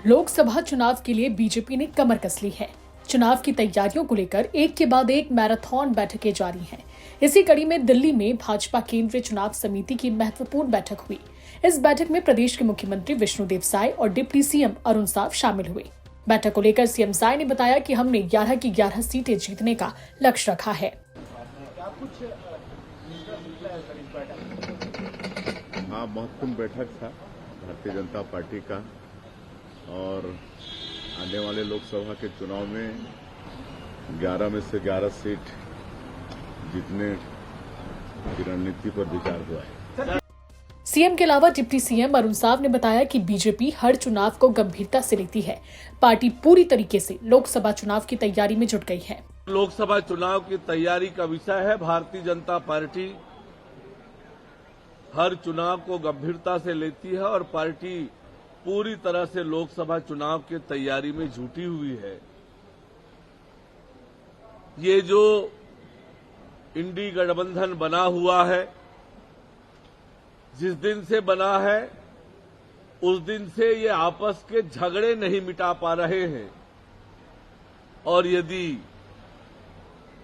लोकसभा चुनाव के लिए बीजेपी ने कमर कस ली है। चुनाव की तैयारियों को लेकर एक के बाद एक मैराथन बैठकें जारी हैं। इसी कड़ी में दिल्ली में भाजपा केंद्रीय चुनाव समिति की महत्वपूर्ण बैठक हुई। इस बैठक में प्रदेश के मुख्यमंत्री विष्णुदेव साय और डिप्टी सीएम अरुण साव शामिल हुए। बैठक को लेकर सीएम साय ने बताया कि हमने 11 की 11 सीटें जीतने का लक्ष्य रखा है। हाँ, महत्वपूर्ण बैठक था भारतीय जनता पार्टी का और आने वाले लोकसभा के चुनाव में 11 में से 11 सीट जीतने की रणनीति पर विचार हुआ है। सीएम के अलावा डिप्टी सीएम अरुण साव ने बताया कि बीजेपी हर चुनाव को गंभीरता से लेती है। पार्टी पूरी तरीके से लोकसभा चुनाव की तैयारी में जुट गई है। लोकसभा चुनाव की तैयारी का विषय है। भारतीय जनता पार्टी हर चुनाव को गंभीरता से लेती है और पार्टी पूरी तरह से लोकसभा चुनाव की तैयारी में जुटी हुई है। ये जो इंडी गठबंधन बना हुआ है, जिस दिन से बना है उस दिन से ये आपस के झगड़े नहीं मिटा पा रहे हैं और यदि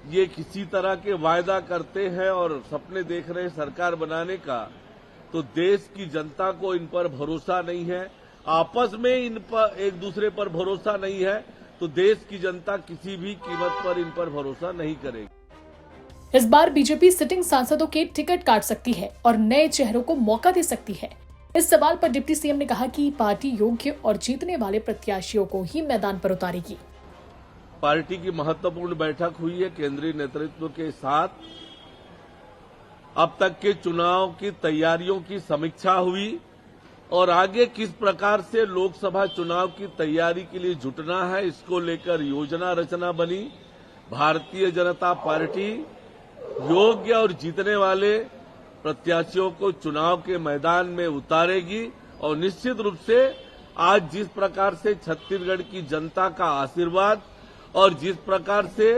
ये किसी तरह के वायदा करते हैं और सपने देख रहे हैं सरकार बनाने का, तो देश की जनता को इन पर भरोसा नहीं है, आपस में इन पर एक दूसरे पर भरोसा नहीं है, तो देश की जनता किसी भी कीमत पर इन पर भरोसा नहीं करेगी। इस बार बीजेपी सिटिंग सांसदों के टिकट काट सकती है और नए चेहरों को मौका दे सकती है। इस सवाल पर डिप्टी सीएम ने कहा कि पार्टी योग्य और जीतने वाले प्रत्याशियों को ही मैदान पर उतारेगी। पार्टी की महत्वपूर्ण बैठक हुई है केंद्रीय नेतृत्व के साथ। अब तक के चुनाव की तैयारियों की समीक्षा हुई और आगे किस प्रकार से लोकसभा चुनाव की तैयारी के लिए जुटना है, इसको लेकर योजना रचना बनी। भारतीय जनता पार्टी योग्य और जीतने वाले प्रत्याशियों को चुनाव के मैदान में उतारेगी और निश्चित रूप से आज जिस प्रकार से छत्तीसगढ़ की जनता का आशीर्वाद और जिस प्रकार से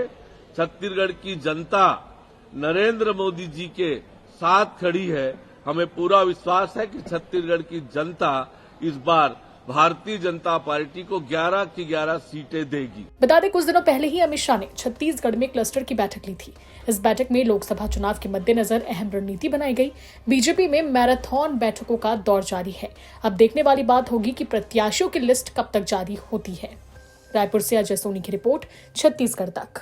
छत्तीसगढ़ की जनता नरेंद्र मोदी जी के साथ खड़ी है, हमें पूरा विश्वास है कि छत्तीसगढ़ की जनता इस बार भारतीय जनता पार्टी को 11 की 11 सीटें देगी। बता दें, कुछ दिनों पहले ही अमित शाह ने छत्तीसगढ़ में क्लस्टर की बैठक ली थी। इस बैठक में लोकसभा चुनाव के मद्देनजर अहम रणनीति बनाई गई। बीजेपी में मैराथन बैठकों का दौर जारी है। अब देखने वाली बात होगी कि प्रत्याशियों की लिस्ट कब तक जारी होती है। रायपुर से अजय सोनी की रिपोर्ट, छत्तीसगढ़ तक।